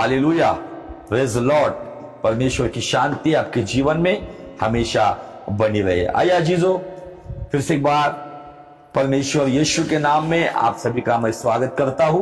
Hallelujah, praise the Lord. परमेश्वर की शांति आपके जीवन में हमेशा बनी रहे। आइए अजीजों, फिर से एक बार परमेश्वर यीशु के नाम में आप सभी का मैं स्वागत करता हूं।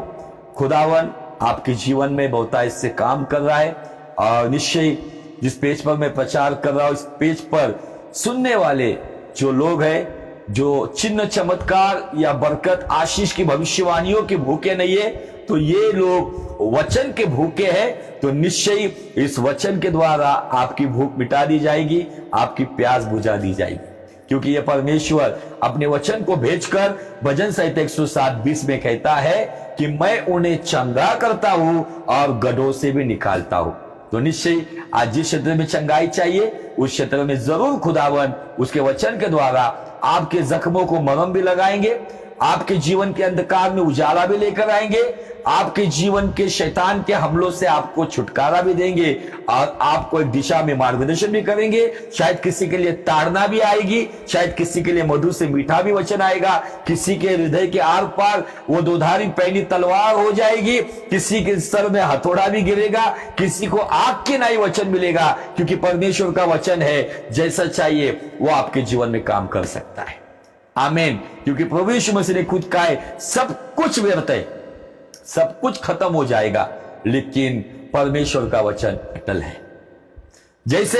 खुदावन आपके जीवन में बहुतायत से काम कर रहा है और निश्चय जिस पेज पर मैं प्रचार कर रहा हूं, इस पेज पर सुनने वाले जो लोग हैं, जो चिन्ह चमत्कार या बरकत आशीष की भविष्यवाणियों के भूखे नहीं है, तो ये लोग वचन के भूखे हैं। तो निश्चय इस वचन के द्वारा आपकी भूख मिटा दी जाएगी, आपकी प्यास बुझा दी जाएगी, क्योंकि ये परमेश्वर अपने वचन को भेजकर भजन संहिता 107:20 में कहता है कि मैं उन्हें चंगा करता हूं और गड्ढों से भी निकालता हूं। तो निश्चय आज जिस क्षेत्र में चंगाई चाहिए, उस क्षेत्र में जरूर खुदावन उसके वचन के द्वारा आपके जख्मों को मरहम भी लगाएंगे, आपके जीवन के अंधकार में उजाला भी लेकर आएंगे, आपके जीवन के शैतान के हमलों से आपको छुटकारा भी देंगे और आपको एक दिशा में मार्गदर्शन भी करेंगे। शायद किसी के लिए ताड़ना भी आएगी, शायद किसी के लिए मधु से मीठा भी वचन आएगा, किसी के हृदय के आर पार वो दोधारी पैनी तलवार हो जाएगी, किसी के सर में हथौड़ा भी गिरेगा, किसी को आग के नाई वचन मिलेगा, क्योंकि परमेश्वर का वचन है जैसा चाहिए वो आपके जीवन में काम कर सकता है। आमीन। क्योंकि प्रभु यीशु मसीह ने खुद कहा है, सब कुछ व्यर्थ है, सब कुछ खत्म हो जाएगा, लेकिन परमेश्वर का वचन अटल है। जैसे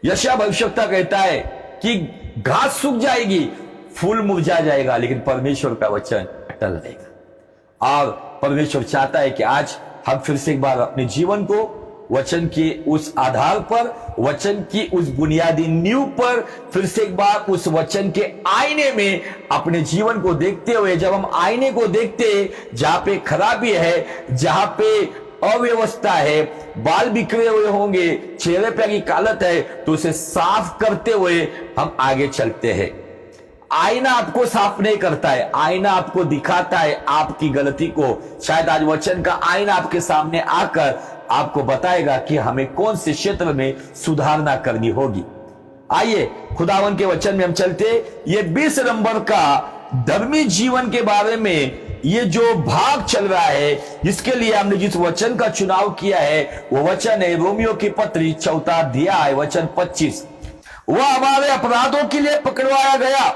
यशायाह भविष्यवक्ता कहता है कि घास सूख जाएगी, फूल मुरझा जाएगा, लेकिन परमेश्वर का वचन अटल रहेगा। और परमेश्वर चाहता है कि आज हम फिर से एक बार अपने जीवन को वचन के उस आधार पर, वचन की उस बुनियादी नींव पर फिर से एक बार उस वचन के आईने में अपने जीवन को देखते हुए, जब हम आईने को देखते जहां पे खराबी है, जहां पे अव्यवस्था है, बाल बिखरे हुए होंगे, चेहरे पे की कालत है, तो उसे साफ करते हुए हम आगे चलते हैं। आईना आपको साफ नहीं करता है, आईना आपको दिखाता है आपकी गलती को। शायद आज वचन का आईना आपके सामने आकर आपको बताएगा कि हमें कौन से क्षेत्र में सुधारना करनी होगी। आइए खुदावन के वचन में हम चलते। ये 20 नंबर का धर्मी जीवन के बारे में ये जो भाग चल रहा है, जिसके लिए हमने जिस वचन का चुनाव किया है, वो वचन है रोमियो की पत्री 4 अध्याय वचन 25। वह हमारे अपराधों के लिए पकड़वाया गया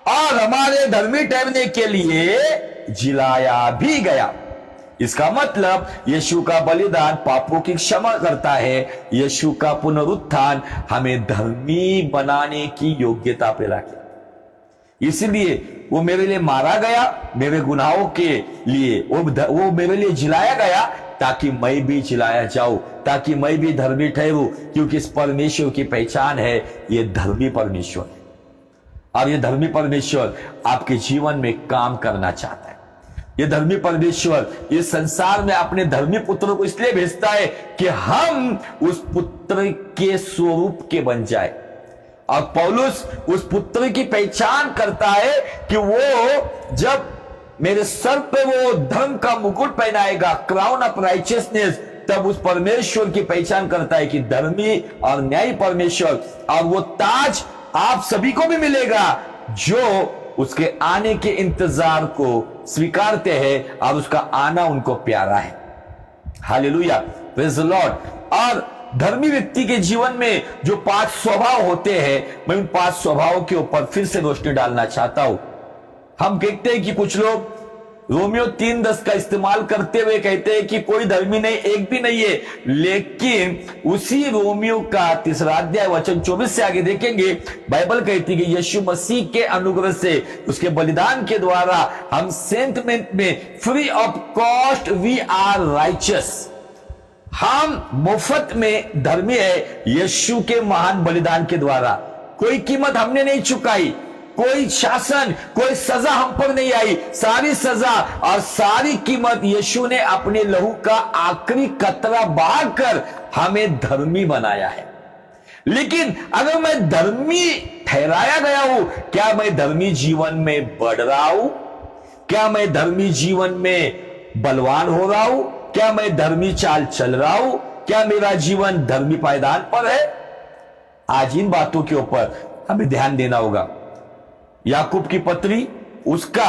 और हमारे धर्मी ठहरने के लिए जिलाया भी गया। इसका मतलब यीशु का बलिदान पापों की क्षमा करता है, यीशु का पुनरुत्थान हमें धर्मी बनाने की योग्यता पे रखे। इसलिए वो मेरे लिए मारा गया, मेरे गुनाहों के लिए वो मेरे लिए जिलाया गया, ताकि मैं भी जिलाया जाऊं, ताकि मैं भी धर्मी ठहरूं, क्योंकि इस परमेश्वर की पहचान है, ये धर्मी परमेश्वर है। और ये धर्मी परमेश्वर आपके जीवन में काम करना चाहता है। ये धर्मी परमेश्वर इस संसार में अपने धर्मी पुत्र को इसलिए भेजता है कि हम उस पुत्र के स्वरूप के बन जाए। और पौलुस उस पुत्र की पहचान करता है कि वो जब मेरे सर पे वो धर्म का मुकुट पहनाएगा, क्राउन ऑफ राइचियसनेस, तब उस परमेश्वर की पहचान करता है कि धर्मी और न्यायी परमेश्वर। और वो ताज आप सभी को भी मिलेगा जो उसके आने के इंतजार को स्वीकारते हैं और उसका आना उनको प्यारा है। Hallelujah, praise the Lord. और धर्मी व्यक्ति के जीवन में जो 5 स्वभाव होते हैं, मैं उन 5 स्वभावों के ऊपर फिर से रोशनी डालना चाहता हूं। हम कहते हैं कि कुछ लोग रोमियो 3:10 का इस्तेमाल करते हुए कहते हैं कि कोई धर्मी नहीं, एक भी नहीं है, लेकिन उसी रोमियो का 3 अध्याय वचन 24 से आगे देखेंगे, बाइबल कहती है कि यीशु मसीह के अनुग्रह से, उसके बलिदान के द्वारा हम सेंटमेंट में free of cost we are righteous. हम मुफ्त में धर्मी है यीशु के महान बलिदान के द्वारा। कोई कीमत हमने नहीं चुकाई, कोई शासन, कोई सजा हम पर नहीं आई। सारी सजा और सारी कीमत यीशु ने अपने लहू का आखिरी कतरा बहाकर हमें धर्मी बनाया है। लेकिन अगर मैं धर्मी ठहराया गया हूं, क्या मैं धर्मी जीवन में बढ़ रहा हूं? क्या मैं धर्मी जीवन में बलवान हो रहा हूं? क्या मैं धर्मी चाल चल रहा हूं? क्या मेरा जीवन धर्मी पायदान पर है? आज इन बातों के ऊपर हमें ध्यान देना होगा। याकूब की पत्री उसका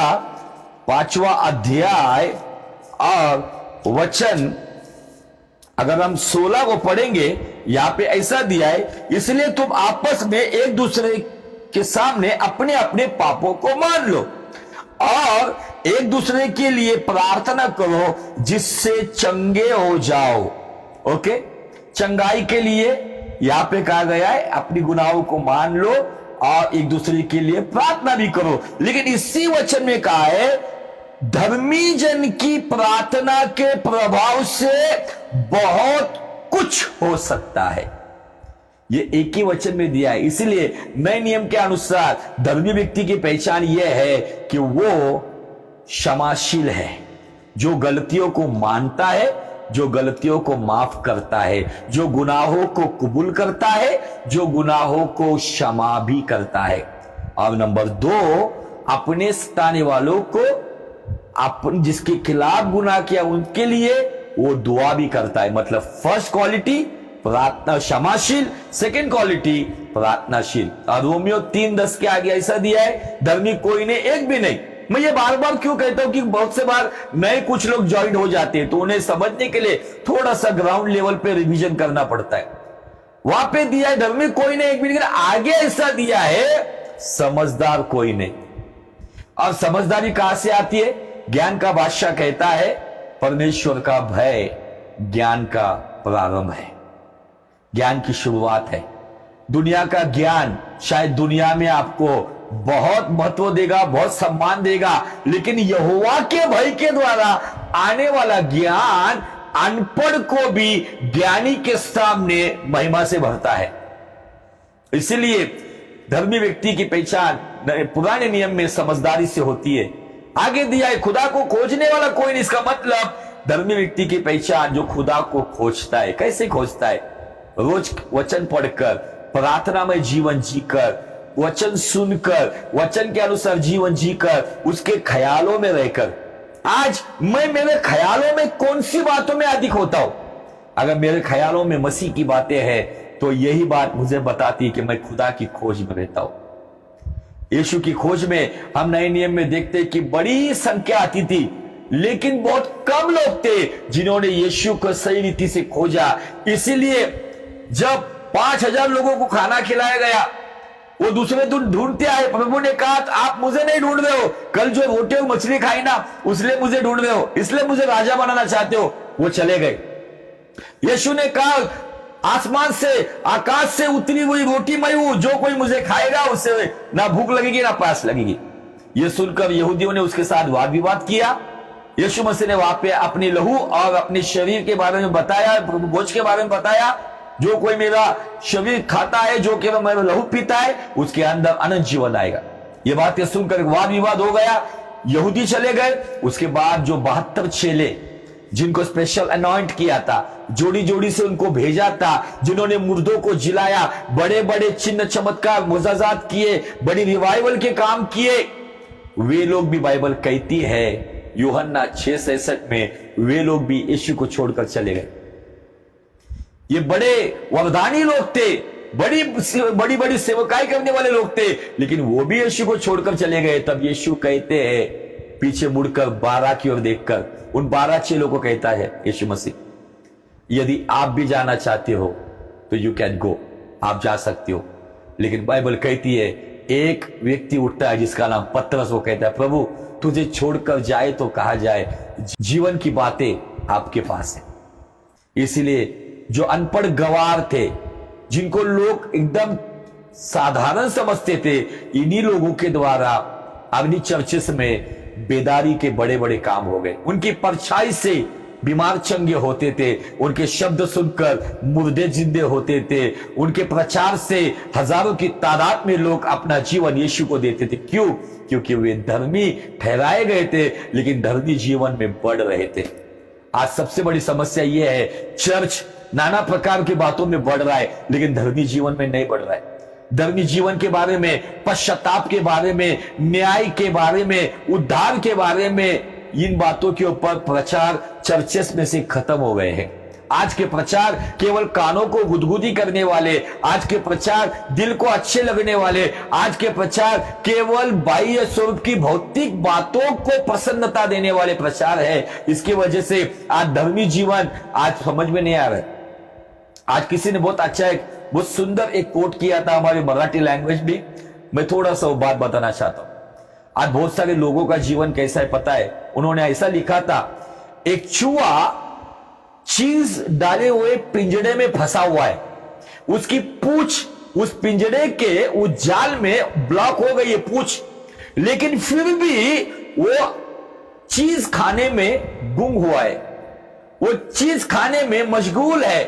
5वां अध्याय और वचन अगर हम 16 को पढ़ेंगे, यहां पे ऐसा दिया है, इसलिए तुम आपस में एक दूसरे के सामने अपने अपने पापों को मान लो और एक दूसरे के लिए प्रार्थना करो जिससे चंगे हो जाओ। ओके, चंगाई के लिए यहां पे कहा गया है अपनी गुनाहों को मान लो और एक दूसरे के लिए प्रार्थना भी करो। लेकिन इसी वचन में कहा है धर्मी जन की प्रार्थना के प्रभाव से बहुत कुछ हो सकता है। यह एक ही वचन में दिया है। इसलिए नए नियम के अनुसार धर्मी व्यक्ति की पहचान यह है कि वो क्षमाशील है, जो गलतियों को मानता है, जो गलतियों को माफ करता है, जो गुनाहों को कबूल करता है, जो गुनाहों को क्षमा भी करता है। और नंबर 2, अपने सताने वालों को, अपन जिसके खिलाफ गुनाह किया उनके लिए वो दुआ भी करता है। मतलब फर्स्ट क्वालिटी प्रार्थना क्षमाशील, सेकंड क्वालिटी प्रार्थनाशील। और रोमियो 3:10 के आगे ऐसा दिया है धर्मी कोई नहीं, एक भी नहीं। मैं ये बार बार क्यों कहता हूं कि बहुत से बार नए कुछ लोग ज्वाइन हो जाते हैं तो उन्हें समझने के लिए थोड़ा सा ग्राउंड लेवल पे रिवीजन करना पड़ता है। वहां पे दिया है धर्मी कोई नहीं, एक भी नहीं, आगे ऐसा दिया है समझदार कोई नहीं। और समझदारी कहां से आती है? ज्ञान का बादशाह कहता है परमेश्वर का भय ज्ञान का प्रारंभ है, ज्ञान की शुरुआत है। दुनिया का ज्ञान शायद दुनिया में आपको बहुत महत्व देगा, बहुत सम्मान देगा, लेकिन यहोवा के भय के द्वारा आने वाला ज्ञान अनपढ़ को भी ज्ञानी के सामने महिमा से भरता है। इसलिए धर्मी व्यक्ति की पहचान पुराने नियम में समझदारी से होती है। आगे दिया है खुदा को खोजने वाला कोई नहीं। इसका मतलब धर्मी व्यक्ति की पहचान जो खुदा को खोजता है। कैसे खोजता है? रोज वचन पढ़कर, प्रार्थना में जीवन जीकर, वचन सुनकर, वचन के अनुसार जीवन जीकर, उसके ख्यालों में रहकर। आज मैं मेरे ख्यालों में कौन सी बातों में अधिक होता हूं? अगर मेरे ख्यालों में मसीह की बातें हैं तो यही बात मुझे बताती है कि मैं खुदा की खोज में रहता हूं। यीशु की खोज में हम नए नियम में देखते हैं कि बड़ी संख्या आती थी, लेकिन बहुत कम लोग थे जिन्होंने यीशु को सही रीति से खोजा। इसीलिए जब 5000 लोगों को खाना खिलाया गया, वो दूसरे दिन ढूंढते आए। प्रभु ने कहा आप मुझे नहीं ढूंढ रहे हो, कल जो रोटी और मछली खाई ना उसलिए मुझे ढूंढ रहे हो, इसलिए मुझे राजा बनाना चाहते हो। वो चले गए। यीशु ने कहा आसमान से, आकाश से उतरी हुई रोटी मैं हूं, जो कोई मुझे खाएगा उसे ना भूख लगेगी ना प्यास लगेगी। यह सुनकर यहूदियों ने उसके साथ वाद विवाद किया। यीशु मसीह ने वहां पे अपनी लहू और अपने शरीर के बारे में बताया, भोज के बारे में बताया। जो कोई मेरा शरीर खाता है, जो केवल मेरा लहू पीता है, उसके अंदर अनंत जीवन आएगा। ये बातें सुनकर वाद विवाद हो गया। यहूदी चले गए। उसके बाद जो 72 चेले जिनको स्पेशल अनॉइंट किया था, जोड़ी जोड़ी से उनको भेजा था, जिन्होंने मुर्दों को जिलाया, बड़े बड़े चिन्ह चमत्कार मुआजात किए, बड़ी रिवाइवल के काम किए, वे लोग भी बाइबल कहती है यूहन्ना 6:63 में वे लोग भी यीशु को छोड़कर चले गए। ये बड़े वरदानी लोग थे, बड़ी बड़ी सेवकाई करने वाले लोग थे, लेकिन वो भी यीशु को छोड़कर चले गए। तब यीशु कहते हैं पीछे मुड़कर 12 की ओर देखकर उन 12 चेलों को कहता है यीशु मसीह, यदि आप भी जाना चाहते हो तो यू कैन गो, आप जा सकते हो। लेकिन बाइबल कहती है एक व्यक्ति उठता है जिसका नाम पतरस, वो कहता है प्रभु तुझे छोड़कर जाए तो कहा जाए, जीवन की बातें आपके पास है। इसलिए जो अनपढ़ गवार थे, जिनको लोग एकदम साधारण समझते थे, इन्हीं लोगों के द्वारा अग्नि चर्चिस में बेदारी के बड़े बड़े काम हो गए। उनकी परछाई से बीमार चंगे होते थे, उनके शब्द सुनकर मुर्दे जिंदे होते थे, उनके प्रचार से हजारों की तादाद में लोग अपना जीवन यीशु को देते थे। क्यों? क्योंकि वे धर्मी ठहराए गए थे, लेकिन धर्मी जीवन में बढ़ रहे थे। आज सबसे बड़ी समस्या यह है चर्च नाना प्रकार की बातों में बढ़ रहा है, लेकिन धर्मी जीवन में नहीं बढ़ रहा है। धर्मी जीवन के बारे में, पश्चाताप के बारे में, न्याय के बारे में, उद्धार के बारे में, इन बातों के ऊपर प्रचार चर्चेस में से खत्म हो गए हैं। आज के प्रचार केवल कानों को गुदगुदी करने वाले, आज के प्रचार दिल को अच्छे लगने वाले, आज के प्रचार केवल बाह्य स्वरूप की भौतिक बातों को प्रसन्नता देने वाले प्रचार है। इसकी वजह से आज धर्मी जीवन आज समझ में नहीं आ रहा है। आज किसी ने बहुत अच्छा बहुत सुंदर एक कोट किया था हमारी मराठी लैंग्वेज भी, मैं थोड़ा सा वो बात बताना चाहता हूं। आज बहुत सारे लोगों का जीवन कैसा है पता है? उन्होंने ऐसा लिखा था, एक चूहा चीज डाले हुए पिंजड़े में फंसा हुआ है, उसकी पूंछ उस पिंजड़े के उस जाल में ब्लॉक हो गई है पूंछ, लेकिन फिर भी वो चीज खाने में गुम हुआ है, वो चीज खाने में मशगूल है,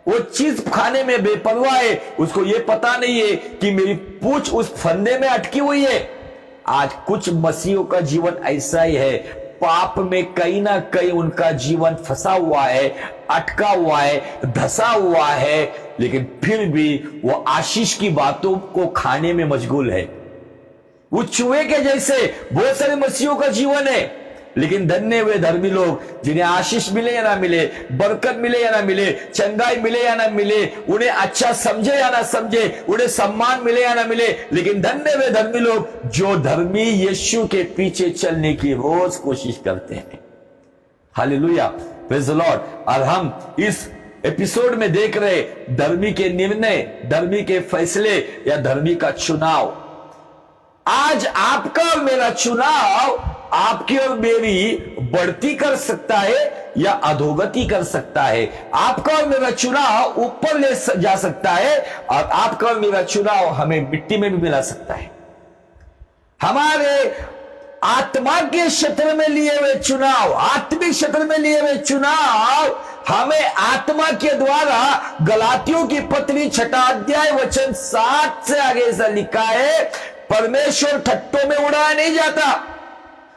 वो चीज खाने में बेपरवाह है। उसको ये पता नहीं है कि मेरी पूंछ उस फंदे में अटकी हुई है। आज कुछ मसीहों का जीवन ऐसा ही है, पाप में कहीं ना कहीं उनका जीवन फंसा हुआ है, अटका हुआ है, धसा हुआ है, लेकिन फिर भी वो आशीष की बातों को खाने में मशगूल है। वो चूहे के जैसे बहुत सारे मसीहों का जीवन है, लेकिन धन्य हुए धर्मी लोग जिन्हें आशीष मिले या ना मिले, बरकत मिले या ना मिले, चंगाई मिले या ना मिले, उन्हें अच्छा समझे या ना समझे, उन्हें सम्मान मिले या ना मिले, लेकिन धन्य हुए धर्मी लोग जो धर्मी यीशु के पीछे चलने की रोज कोशिश करते हैं। Hallelujah, praise the Lord. और हम इस एपिसोड में देख रहे धर्मी के निर्णय, धर्मी के फैसले या धर्मी का चुनाव। आज आपका और मेरा चुनाव आपकी और मेरी बढ़ती कर सकता है या अधोगति कर सकता है। आपका और मेरा चुनाव ऊपर ले जा सकता है और आपका और मेरा चुनाव हमें मिट्टी में भी मिला सकता है। हमारे आत्मा के क्षेत्र में लिए हुए चुनाव, आत्मिक क्षेत्र में लिए हुए चुनाव हमें आत्मा के द्वारा, गलातियों की पत्री 6 अध्याय वचन 7 से आगे ऐसा लिखा है, परमेश्वर ठट्टों में उड़ाया नहीं जाता।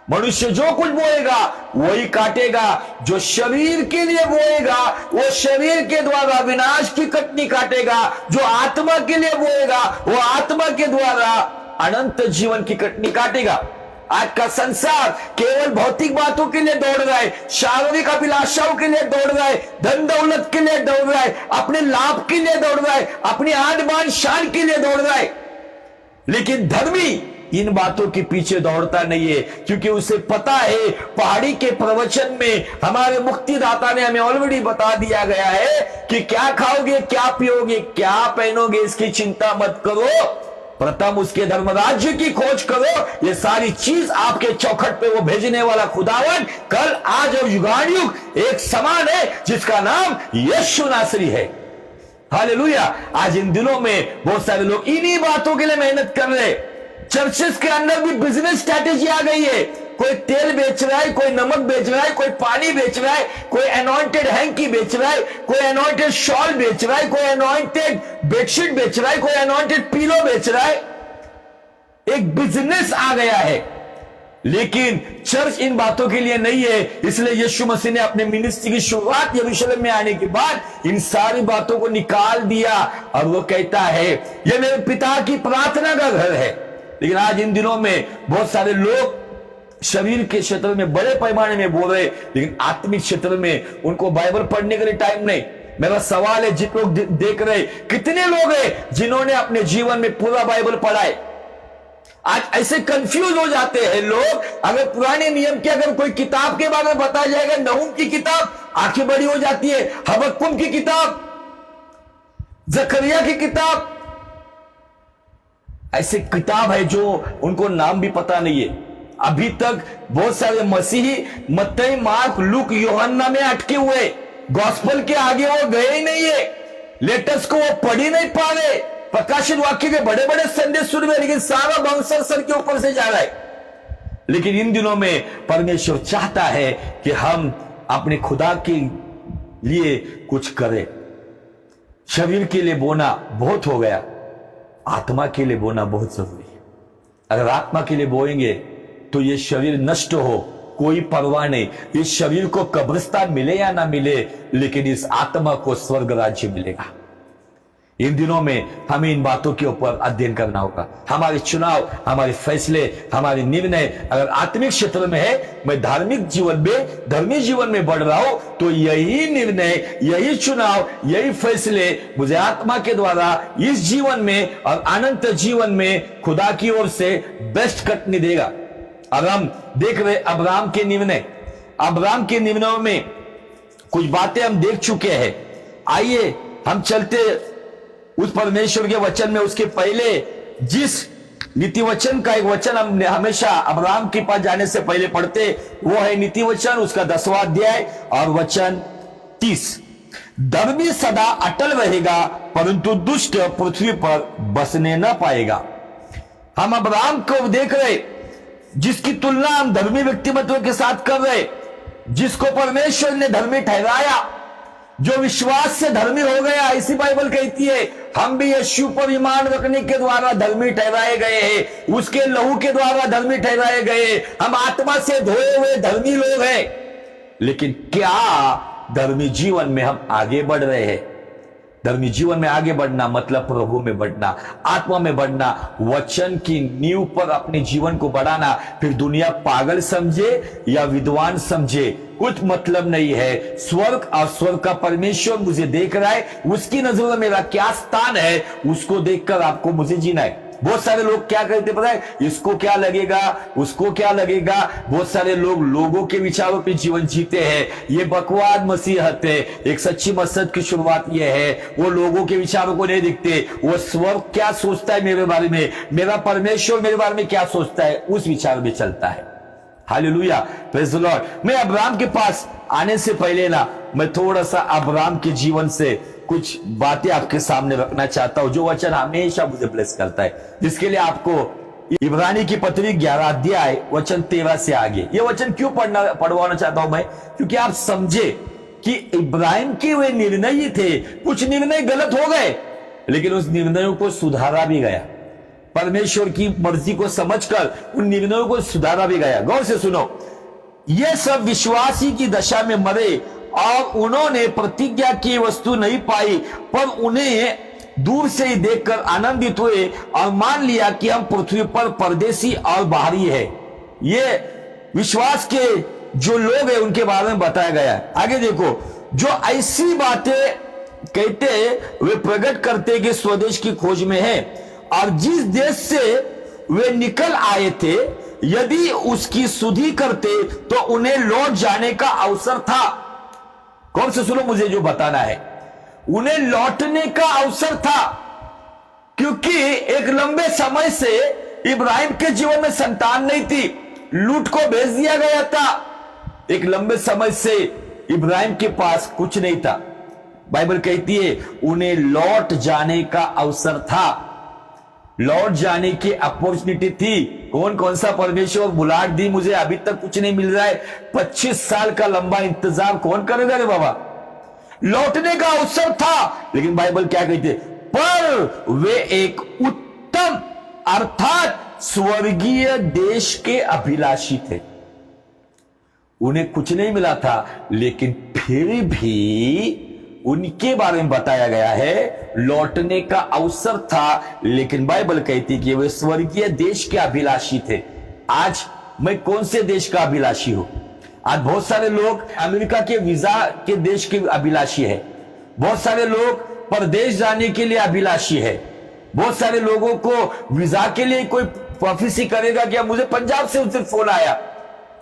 मनुष्य जो कुछ बोएगा वही काटेगा, जो शरीर के लिए बोएगा वो शरीर के द्वारा विनाश की कटनी काटेगा, जो आत्मा के लिए बोएगा वो आत्मा के द्वारा अनंत जीवन की कटनी काटेगा। आज का संसार केवल भौतिक बातों के लिए दौड़ रहा है, शारीरिक अभिलाषाओं के लिए दौड़ रहा है, धन दौलत के लिए दौड़ रहा है, अपने लाभ के लिए दौड़ रहा है, अपनी आन बान शान के लिए दौड़ रहा है, लेकिन धर्मी इन बातों के पीछे दौड़ता नहीं है, क्योंकि उसे पता है पहाड़ी के प्रवचन में हमारे मुक्तिदाता ने हमें ऑलरेडी बता दिया गया है कि क्या खाओगे, क्या पियोगे, क्या पहनोगे, इसकी चिंता मत करो, प्रथम उसके धर्म राज्य की खोज करो, ये सारी चीज आपके चौखट पे वो भेजने वाला खुदावन कल आज और युगानुयुग एक समान है, जिसका नाम यीशु नासरी है। हालेलुया। आज इन दिनों में बहुत सारे लोग इन्हीं बातों के लिए मेहनत कर रहे। चर्चेस के अंदर भी बिजनेस स्ट्रैटेजी आ गई है, कोई तेल बेच रहा है, कोई नमक बेच रहा है, कोई पानी बेच रहा है, कोई अनॉइंटेड हैंकी बेच रहा है, कोई अनॉइंटेड शॉल बेच रहा है, कोई अनॉइंटेड बेडशीट बेच रहा है, कोई अनॉइंटेड पिलो बेच रहा है। एक बिजनेस आ गया है, लेकिन चर्च इन बातों के लिए नहीं है। इसलिए यीशु मसीह ने अपने मिनिस्ट्री की शुरुआत यरूशलेम में आने के बाद इन सारी बातों को निकाल दिया और वो कहता है ये मेरे पिता की प्रार्थना का घर है। लेकिन आज इन दिनों में बहुत सारे लोग शरीर के क्षेत्र में बड़े पैमाने में बोल रहे, लेकिन आत्मिक क्षेत्र में उनको बाइबल पढ़ने के लिए टाइम नहीं। मेरा सवाल है, जितने लोग देख रहे, कितने लोग हैं जिन्होंने अपने जीवन में पूरा बाइबल पढ़ा है? आज ऐसे कंफ्यूज हो जाते हैं लोग। अगर पुराने नियम की अगर कोई किताब के बारे में बताया जाएगा, नहूम की किताब, आंखें बड़ी हो जाती है, हबक्कुम की किताब, जकरिया की किताब, ऐसे किताब है जो उनको नाम भी पता नहीं है। अभी तक बहुत सारे मसीही मत्ती, मार्क, लूक, यूहन्ना में अटके हुए, गॉस्पेल के आगे वो गए ही नहीं है, लेटर्स को वो पढ़ ही नहीं पा रहे, प्रकाशित वाक्य के बड़े बड़े संदेश सुन रहे, लेकिन सारा बंसर सर के ऊपर से जा रहा है। लेकिन इन दिनों में परमेश्वर चाहता है कि हम अपने खुदा के लिए कुछ करें। शरीर के लिए बोना बहुत हो गया, आत्मा के लिए बोना बहुत जरूरी है। अगर आत्मा के लिए बोएंगे तो ये शरीर नष्ट हो कोई परवाह नहीं, इस शरीर को कब्रिस्तान मिले या ना मिले, लेकिन इस आत्मा को स्वर्ग राज्य मिलेगा। इन दिनों में हमें इन बातों के ऊपर अध्ययन करना होगा। हमारे चुनाव, हमारे फैसले, हमारे निर्णय अगर आत्मिक क्षेत्र में है, मैं धार्मिक जीवन में, धर्मी जीवन में बढ़ रहा हूं, तो यही निर्णय, यही चुनाव, यही फैसले मुझे आत्मा के द्वारा इस जीवन में और अनंत जीवन में खुदा की ओर से बेस्ट कटने देगा। अब हम देख रहे अब्राहम के निर्णय, अब्राहम के निर्णयों में कुछ बातें हम देख चुके हैं। आइए हम चलते उस परमेश्वर के वचन में। उसके पहले जिस नीति वचन का एक वचन हम हमेशा अब्राहम के पास जाने से पहले पढ़ते, वो है नीति वचन, उसका 10वां अध्याय और वचन 30। धर्मी सदा अटल रहेगा, परंतु दुष्ट पृथ्वी पर बसने न पाएगा। हम अब्राहम को देख रहे, जिसकी तुलना हम धर्मी व्यक्तिमत्व के साथ कर रहे, जिसको परमेश्वर ने धर्मी ठहराया, जो विश्वास से धर्मी हो गया। इसी बाइबल कहती है हम भी यीशु पर ईमान रखने के द्वारा धर्मी ठहराए गए हैं, उसके लहू के द्वारा धर्मी ठहराए गए। हम आत्मा से धोए हुए धर्मी लोग हैं। लेकिन क्या धर्मी जीवन में हम आगे बढ़ रहे हैं? धर्मी जीवन में आगे बढ़ना मतलब प्रभु में बढ़ना, आत्मा में बढ़ना, वचन की नींव पर अपने जीवन को बढ़ाना। फिर दुनिया पागल समझे या विद्वान समझे, कुछ मतलब नहीं है। स्वर्ग और स्वर्ग का परमेश्वर मुझे देख रहा है, उसकी नजरों में मेरा क्या स्थान है, उसको देखकर आपको मुझे जीना है। बहुत सारे लोग क्या कहते पता है, इसको क्या लगेगा, उसको क्या लगेगा। बहुत सारे लोग लोगों के विचारों पे जीवन जीते हैं। ये बकवाद मसीहत है। एक सच्ची मसीहत की शुरुआत ये है, वो लोगों के विचारों को नहीं देखते, वो स्वर्ग क्या सोचता है मेरे बारे में, मेरा परमेश्वर मेरे बारे में क्या सोचता है, उस विचार में चलता है। Hallelujah, praise the Lord. मैं अब्राहम के पास आने से पहले ना, मैं थोड़ा सा अब्राहम के जीवन से कुछ बातें आपके सामने रखना चाहता हूं, जो वचन हमेशा मुझे ब्लेस करता है, जिसके लिए आपको इब्रानी की पत्री 11 अध्याय वचन 13 से आगे ये वचन क्यों पढ़वाना चाहता हूं मैं, क्योंकि आप समझे कि इब्राहिम के वे निर्णय ही थे। कुछ निर्णय गलत हो गए, लेकिन उस निर्णयों को सुधारा भी गया। परमेश्वर की मर्जी को समझकर उन निर्णयों को सुधारा भी गया। गौर से सुनो, ये सब विश्वासी की दशा में मरे और उन्होंने प्रतिज्ञा की वस्तु नहीं पाई, पर उन्हें दूर से ही देखकर आनंदित हुए और मान लिया कि हम पृथ्वी पर परदेसी और बाहरी है। ये विश्वास के जो लोग हैं उनके बारे में बताया गया है। आगे देखो, जो ऐसी बातें कहते वे प्रकट करते कि स्वदेश की खोज में है, और जिस देश से वे निकल आए थे यदि उसकी सुधि करते तो उन्हें लौट जाने का अवसर था। कौन से सुनो, मुझे जो बताना है, उन्हें लौटने का अवसर था, क्योंकि एक लंबे समय से इब्राहिम के जीवन में संतान नहीं थी, लूट को भेज दिया गया था। एक लंबे समय से इब्राहिम के पास कुछ नहीं था। बाइबल कहती है उन्हें लौट जाने का अवसर था, लौट जाने की अपॉर्चुनिटी थी। कौन कौन सा परमेश्वर बुलाहट दी, मुझे अभी तक कुछ नहीं मिल रहा है, 25 साल का लंबा इंतजार कौन करेगा रे बाबा। लौटने का अवसर था, लेकिन बाइबल क्या कहती है, पर वे एक उत्तम अर्थात स्वर्गीय देश के अभिलाषी थे। उन्हें कुछ नहीं मिला था, लेकिन फिर भी उनके बारे में बताया गया है लौटने का अवसर था, लेकिन बाइबल कहती कि वे स्वर्गीय देश के अभिलाषी थे। आज मैं कौन से देश का अभिलाषी हूं? आज बहुत सारे लोग अमेरिका के वीजा के देश के अभिलाषी है, बहुत सारे लोग परदेश जाने के लिए अभिलाषी है, बहुत सारे लोगों को वीजा के लिए कोई प्रोफेसी करेगा क्या, मुझे पंजाब से उनसे फोन आया।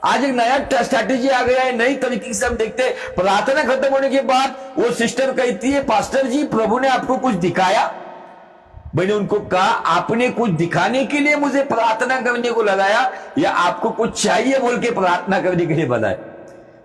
आज एक नया स्ट्रैटेजी आ गया है, नई तरीके से हम देखते हैं। प्रार्थना खत्म होने के बाद वो सिस्टर कहती है, पास्टर जी प्रभु ने आपको कुछ दिखाया? मैंने उनको कहा, आपने कुछ दिखाने के लिए मुझे प्रार्थना करने को लगाया या आपको कुछ चाहिए बोल के प्रार्थना करने के लिए बताया?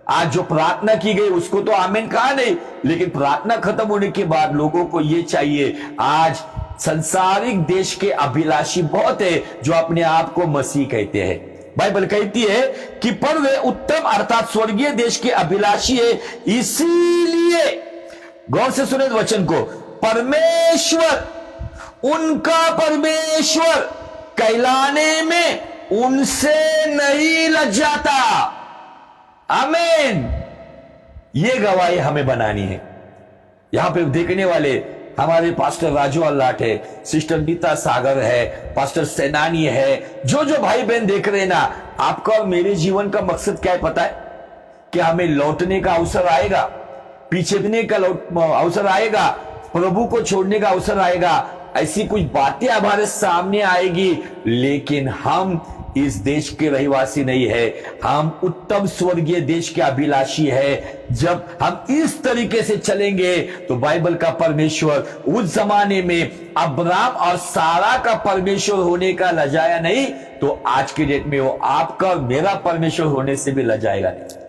आज जो प्रार्थना की गई उसको तो आमीन कहा नहीं, लेकिन प्रार्थना खत्म होने के बाद लोगों को ये चाहिए। आज संसारिक देश के अभिलाषी बहुत है जो अपने आप को मसीह कहते हैं। बाइबल कहती है कि पर वे उत्तम अर्थात स्वर्गीय देश के अभिलाषी है, इसीलिए गौर से सुने वचन को, परमेश्वर उनका परमेश्वर कहलाने में उनसे नहीं लज्जाता। आमीन। ये गवाही हमें बनानी है। यहां पे देखने वाले हमारे पास्टर राजू अल्लाट है, सिस्टर नीता सागर है, पास्टर सेनानी है, जो जो भाई बहन देख रहे हैं ना, आपका और मेरे जीवन का मकसद क्या है पता है? कि हमें लौटने का अवसर आएगा, पीछे हटने का अवसर आएगा, प्रभु को छोड़ने का अवसर आएगा, ऐसी कुछ बातें हमारे सामने आएगी, लेकिन हम इस देश के रहवासी नहीं है, हम उत्तम स्वर्गीय देश के अभिलाषी है। जब हम इस तरीके से चलेंगे तो बाइबल का परमेश्वर उस जमाने में अब्राम और सारा का परमेश्वर होने का लजाया नहीं, तो आज के डेट में वो आपका और मेरा परमेश्वर होने से भी लजाएगा नहीं।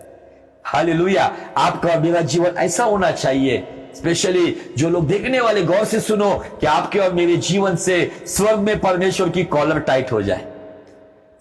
हालेलुया। आपका और मेरा जीवन ऐसा होना चाहिए, स्पेशली जो लोग देखने वाले, गौर से सुनो, कि आपके और मेरे जीवन से स्वर्ग में परमेश्वर की कॉलर टाइट हो जाए,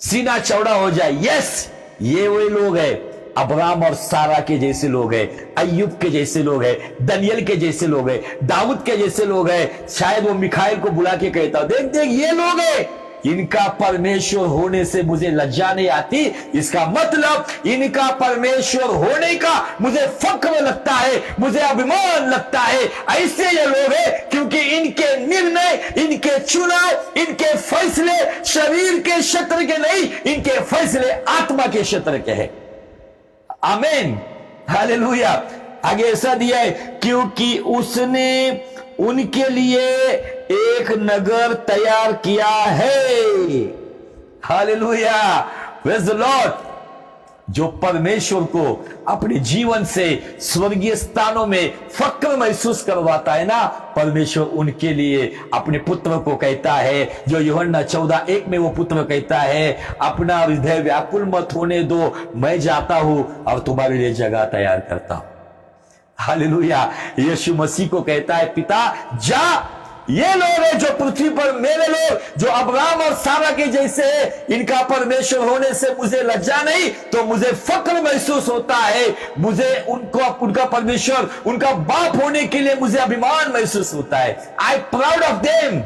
सीना चौड़ा हो जाए। यस, ये वही लोग हैं, अब्राम और सारा के जैसे लोग हैं, अय्यूब के जैसे लोग हैं, दानियल के जैसे लोग हैं, दाऊद के जैसे लोग हैं। शायद वो मिखाइल को बुला के कहता, देख देख ये लोग हैं, इनका परमेश्वर होने से मुझे लज्जा नहीं आती, इसका मतलब इनका परमेश्वर होने का मुझे फक्र लगता है, मुझे अभिमान लगता है। ऐसे ये लोग हैं क्योंकि इनके निर्णय, इनके चुनाव, इनके फैसले शरीर के क्षेत्र के नहीं, इनके फैसले आत्मा के क्षेत्र के हैं। आमीन, हालेलुया। आगे ऐसा दिया है, क्योंकि उसने उनके लिए एक नगर तैयार किया है। Hallelujah, praise the Lord. जो परमेश्वर को अपने जीवन से स्वर्गीय स्थानों में फक्र महसूस करवाता है ना, परमेश्वर उनके लिए अपने पुत्र को कहता है, जो यूहन्ना 14:1 में वो पुत्र कहता है, अपना हृदय व्याकुल मत होने दो, मैं जाता हूं और तुम्हारे लिए जगह तैयार करता हूं। हालेलुया। यीशु मसीह को कहता है, पिता जा, ये लोग हैं जो पृथ्वी पर मेरे लोग, जो अब्राम और सारा के जैसे, इनका परमेश्वर होने से मुझे लज्जा नहीं, तो मुझे फक्र महसूस होता है, मुझे उनको, उनका परमेश्वर, उनका बाप होने के लिए मुझे अभिमान महसूस होता है। आई प्राउड ऑफ देम,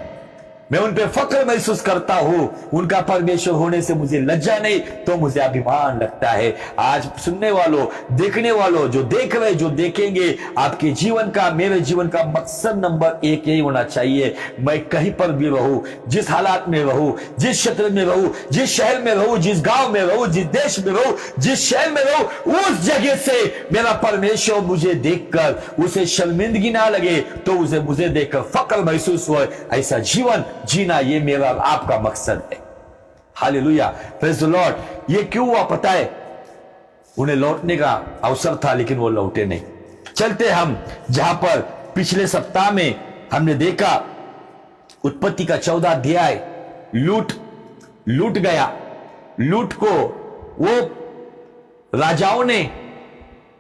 मैं उन पे फक्र महसूस करता हूं। उनका परमेश्वर होने से मुझे लज्जा नहीं, तो मुझे अभिमान लगता है। आज सुनने वालों, देखने वालों, जो देख रहे, जो देखेंगे, आपके जीवन का, मेरे जीवन का मकसद नंबर 1 यही होना चाहिए, मैं कहीं पर भी रहूं, जिस हालात में रहूं, जिस क्षेत्र में रहूं, जिस शहर में रहूं, जिस गांव में रहूं, जिस देश में रहूं, जिस शहर में रहूं, उस जगह से मेरा परमेश्वर मुझे देखकर उसे शर्मिंदगी ना लगे, तो उसे मुझे देखकर फक्र महसूस हो। ऐसा जीवन जीना, ये मेरा आपका मकसद है। Hallelujah, praise the Lord. ये क्यों हुआ पता है? उन्हें लौटने का अवसर था, लेकिन वो लौटे नहीं। चलते हम जहां पर पिछले सप्ताह में हमने देखा, उत्पत्ति का 14 अध्याय, लूट गया। लूट को वो राजाओं ने,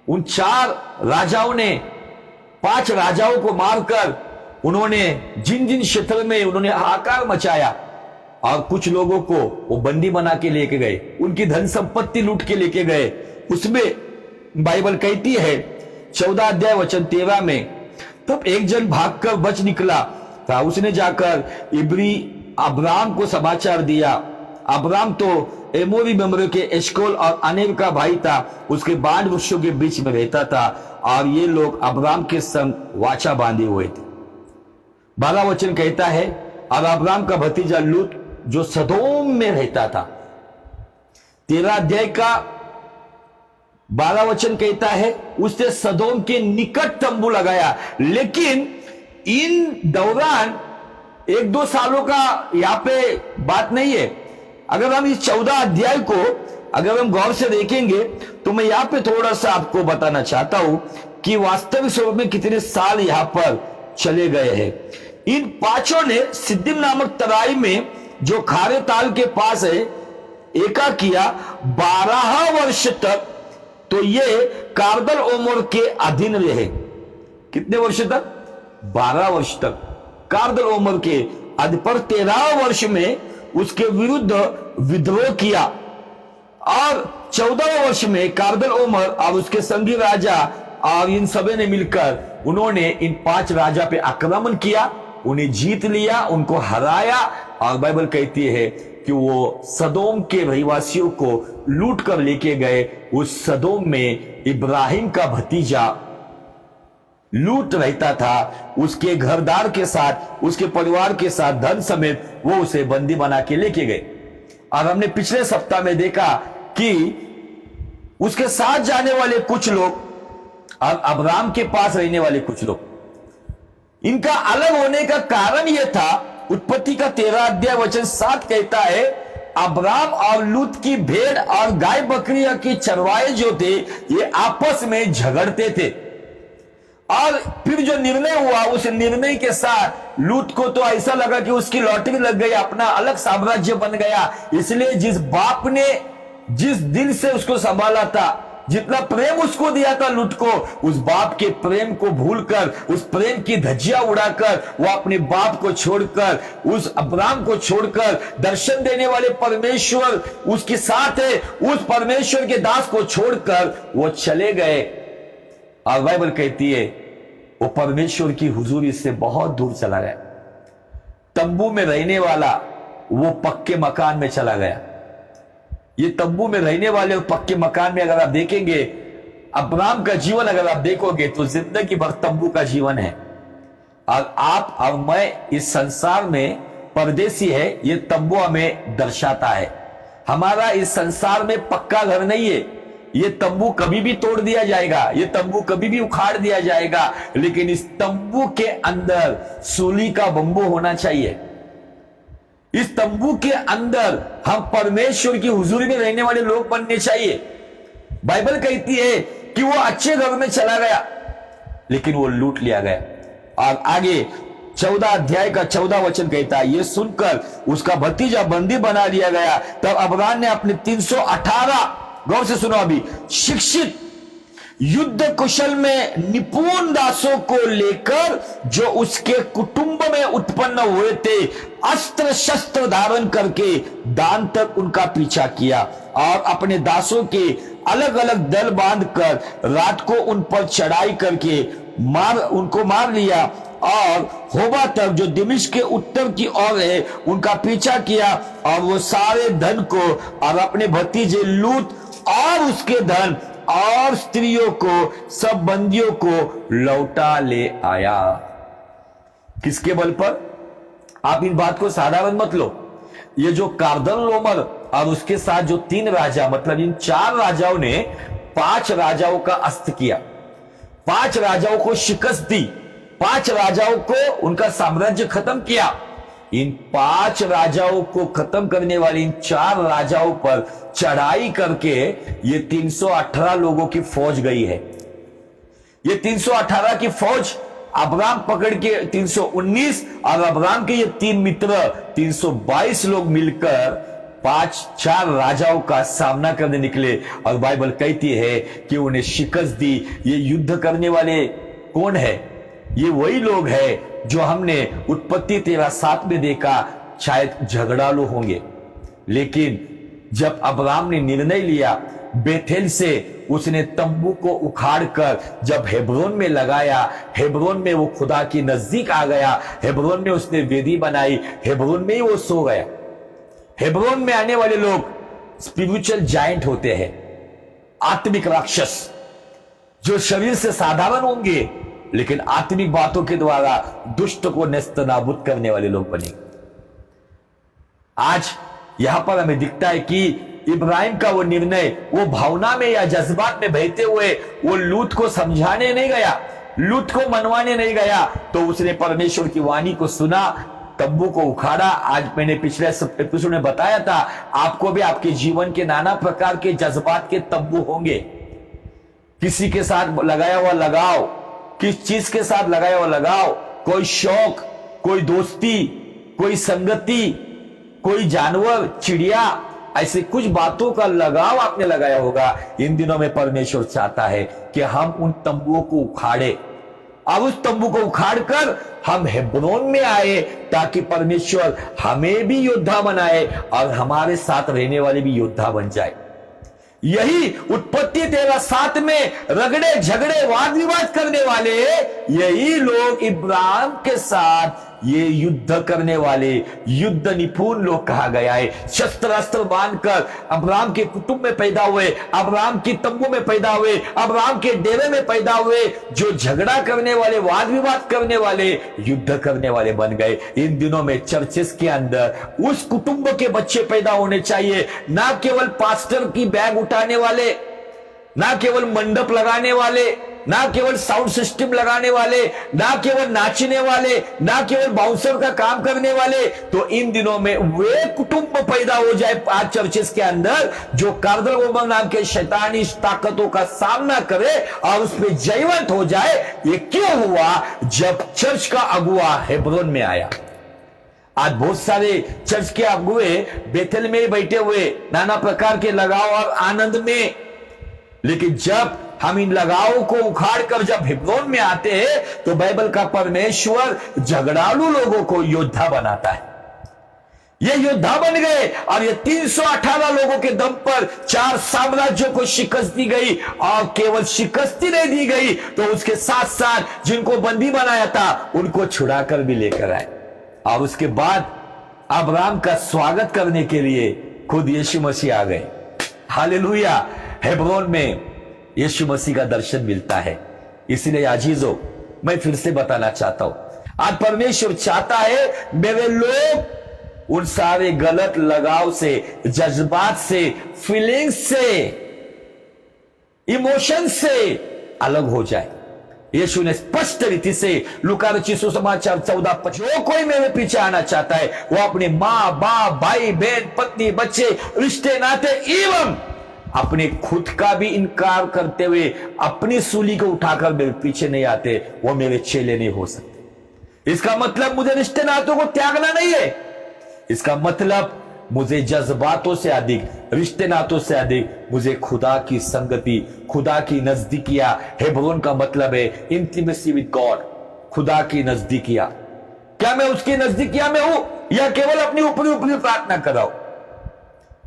उन 4 राजाओं ने 5 राजाओं को मारकर उन्होंने जिन जिन क्षेत्र में उन्होंने हाहाकार मचाया, और कुछ लोगों को वो बंदी बना के लेके गए, उनकी धन संपत्ति लूट के लेके गए। उसमें बाइबल कहती है 14 अध्याय वचन 13 में, तब एक जन भागकर बच निकला था, उसने जाकर इब्री अब्राम को समाचार दिया। अब्राम तो एमोरी मेमोरी के एशकोल और अनेर का भाई था, उसके बाण वृक्षों के बीच में रहता था, और ये लोग अब्राम के संग वाचा बांधे हुए थे। 12 वचन कहता है, और अब्राम का भतीजा लूत जो सदोम में रहता था। 13 अध्याय का 12 वचन कहता है, उसने सदोम के निकट तंबू लगाया। लेकिन इन दौरान 1-2 सालों का यहां पे बात नहीं है। अगर हम इस 14 अध्याय को अगर हम गौर से देखेंगे, तो मैं यहां पे थोड़ा सा आपको बताना चाहता हूं कि वास्तविक स्वरूप में कितने साल यहां पर चले गए हैं। इन 5 ने सिद्दीम नामक तराई में, जो खारे ताल के पास है, एका किया 12 वर्ष तक। तो ये कार्दल ओमर के अधीन रहे। कितने वर्ष तक? 12 वर्ष तक कार्दल ओमर के अधीन। पर 13 वर्ष में उसके विरुद्ध विद्रोह किया, और 14 वर्ष में कार्दल ओमर और उसके संगी राजा और इन सभी ने मिलकर उन्होंने इन 5 राजा पे आक्रमण किया, उन्हें जीत लिया, उनको हराया। और बाइबल कहती है कि वो सदोम के रहवासियों को लूट कर लेके गए। उस सदोम में इब्राहिम का भतीजा लूट रहता था, उसके घरदार के साथ, उसके परिवार के साथ, धन समेत वो उसे बंदी बना के लेके गए। और हमने पिछले सप्ताह में देखा कि उसके साथ जाने वाले कुछ लोग और अब्राम के पास रहने वाले कुछ लोग, इनका अलग होने का कारण यह था, उत्पत्ति का 13 अध्याय वचन 7 कहता है, अब्राम और लूत की भेड़ और गाय बकरियां की चरवाहे जो थे ये आपस में झगड़ते थे। और फिर जो निर्णय हुआ, उस निर्णय के साथ लूत को तो ऐसा लगा कि उसकी लॉटरी लग गई, अपना अलग साम्राज्य बन गया। इसलिए जिस बाप ने जिस दिल से उसको संभाला था, जितना प्रेम उसको दिया था लूत को, उस बाप के प्रेम को भूलकर, उस प्रेम की धज्जियां उड़ाकर वो अपने बाप को छोड़कर, उस अब्राम को छोड़कर, दर्शन देने वाले परमेश्वर उसके साथ है, उस परमेश्वर के दास को छोड़कर वो चले गए। और बाइबल कहती है वो परमेश्वर की हुजूरी से बहुत दूर चला गया। तंबू में रहने वाला वो पक्के मकान में चला गया। ये तंबू में रहने वाले पक्के मकान में अगर आप देखेंगे, अब्राम का जीवन अगर आप देखोगे तो जिंदगी भर तंबू का जीवन है। और आप और मैं इस संसार में परदेसी है, ये तंबू हमें दर्शाता है। हमारा इस संसार में पक्का घर नहीं है। ये तंबू कभी भी तोड़ दिया जाएगा, ये तंबू कभी भी उखाड़ दिया जाएगा, लेकिन इस तंबू के अंदर सूली का बंबू होना चाहिए। इस तंबू के अंदर हम परमेश्वर की हुजूरी में रहने वाले लोग बनने चाहिए। बाइबल कहती है कि वो अच्छे घर में चला गया, लेकिन वो लूट लिया गया। और आगे 14 अध्याय का 14 वचन कहता है, ये सुनकर उसका भतीजा बंदी बना लिया गया। तब अब्राम ने अपने 318, गौर से सुनो अभी, शिक्षित युद्ध कुशल में निपुण दासों को लेकर, जो उसके कुटुंब में उत्पन्न हुए थे, अस्त्र शस्त्र धारण करके दान तक उनका पीछा किया। और अपने दासों के अलग अलग दल बांधकर रात को उन पर चढ़ाई करके उनको मार लिया। और होबा तक जो दिमिश्क के उत्तर की ओर है उनका पीछा किया, और वो सारे धन को और अपने भतीजे लूत और उसके धन और स्त्रियों को, सब बंदियों को लौटा ले आया। किसके बल पर? आप इन बात को साधारण मत लो। ये जो कार्दनलोमर और उसके साथ जो 3 राजा, मतलब इन 4 राजाओं ने 5 राजाओं का अस्त किया, 5 राजाओं को शिकस्त दी, 5 राजाओं को उनका साम्राज्य खत्म किया। इन 5 राजाओं को खत्म करने वाले इन 4 राजाओं पर चढ़ाई करके ये 318 लोगों की फौज गई है। ये 318 की फौज अब्राम पकड़ के 319, और अब्राम के ये 3 मित्र 322 लोग मिलकर 4 राजाओं का सामना करने निकले। और बाइबल कहती है कि उन्हें शिकस्त दी। ये युद्ध करने वाले कौन है? ये वही लोग हैं जो हमने उत्पत्ति 13:7 में देखा, शायद झगड़ालू होंगे। लेकिन जब अब्राम ने निर्णय लिया, बेथेल से उसने तंबू को उखाड़कर जब हेब्रोन में लगाया, हेब्रोन में वो खुदा की नजदीक आ गया, हेब्रोन में उसने वेदी बनाई, हेब्रोन में ही वो सो गया। हेब्रोन में आने वाले लोग स्पिरिचुअल जायंट होते हैं, आत्मिक राक्षस, जो शरीर से साधारण होंगे लेकिन आत्मिक बातों के द्वारा दुष्ट को नेस्त नाबूद करने वाले लोग बने। आज यहां पर हमें दिखता है कि इब्राहिम का वो निर्णय, वो भावना में या जज्बात में बहते हुए वो लूत को समझाने नहीं गया, लूत को मनवाने नहीं गया, तो उसने परमेश्वर की वाणी को सुना, तंबू को उखाड़ा। आज मैंने पिछले एपिसोड में बताया था, आपको भी आपके जीवन के नाना प्रकार के जज्बात के तंबू होंगे। किसी के साथ लगाया हुआ लगाव, किस चीज के साथ लगाया हुआ लगाव, कोई शौक, कोई दोस्ती, कोई संगति, कोई जानवर, चिड़िया, ऐसे कुछ बातों का लगाव आपने लगाया होगा। इन दिनों में परमेश्वर चाहता है कि हम उन तंबुओं को उखाड़े। अब उस तंबू को उखाड़कर हम हेब्रोन में आए, ताकि परमेश्वर हमें भी योद्धा बनाए और हमारे साथ रहने वाले भी योद्धा बन जाए। यही उत्पत्ति 13:7 में रगड़े झगड़े वाद विवाद करने वाले, यही लोग इब्राहिम के साथ ये युद्ध करने वाले, युद्ध निपुण लोग कहा गया है। शस्त्र अस्त्र बांधकर अब्राहम के कुटुंब में पैदा हुए, अब्राहम की तंबू में पैदा हुए, अब्राहम के डेरे में पैदा हुए, जो झगड़ा करने वाले, वाद विवाद करने वाले, युद्ध करने वाले बन गए। इन दिनों में चर्चेस के अंदर उस कुटुंब के बच्चे पैदा होने चाहिए, ना केवल पास्टर की बैग उठाने वाले, ना केवल मंडप लगाने वाले, ना केवल साउंड सिस्टम लगाने वाले, ना केवल नाचने वाले, ना केवल बाउंसर का काम करने वाले। तो इन दिनों में वे कुटुंब पैदा हो जाए आज चर्चेस के अंदर, जो कार्दल ओमर नाम के शैतानी ताकतों का सामना करे और उस पर जयवंत हो जाए। ये क्यों हुआ? जब चर्च का अगुआ हेब्रोन में आया। आज बहुत सारे चर्च के अगुए बेथेल में बैठे हुए, नाना प्रकार के लगाव और आनंद में, लेकिन जब हम इन लगावों को उखाड़ कर जब हेब्रोन में आते हैं तो बाइबल का परमेश्वर झगड़ालू लोगों को योद्धा बनाता है। ये योद्धा बन गए और ये 318 लोगों के दम पर 4 साम्राज्यों को शिकस्त दी गई, और केवल शिकस्त ही नहीं दी गई तो उसके साथ साथ जिनको बंदी बनाया था उनको छुड़ाकर भी लेकर आए। और उसके बाद अब्राहम का स्वागत करने के लिए खुद यीशु मसीह आ गए। हालेलुया। हेब्रोन में यीशु मसीह का दर्शन मिलता है। इसलिए अजीजों, मैं फिर से बताना चाहता हूं, आज परमेश्वर चाहता है मेरे लोग उन सारे गलत लगाव से, जज्बात से, फीलिंग्स से, इमोशन से अलग हो जाए। यीशु ने स्पष्ट रीति से लूका रचित सुसमाचार 14, जो कोई मेरे पीछे आना चाहता है वो अपने मां बाप, भाई बहन, पत्नी, बच्चे, रिश्ते नाते एवं अपने खुद का भी इनकार करते हुए अपनी सूली को उठाकर मेरे पीछे नहीं आते, वो मेरे चेले नहीं हो सकते। इसका मतलब मुझे रिश्ते नातों को त्यागना नहीं है। इसका मतलब मुझे जज्बातों से अधिक, रिश्ते नातों से अधिक मुझे खुदा की संगति, खुदा की नजदीकिया। हेब्रोन का मतलब है इंटीमेसी विद गॉड, खुदा की नजदीकिया। क्या मैं उसकी नजदीकिया में हूं या केवल अपनी ऊपरी ऊपरी प्रार्थना कर रहा हूं?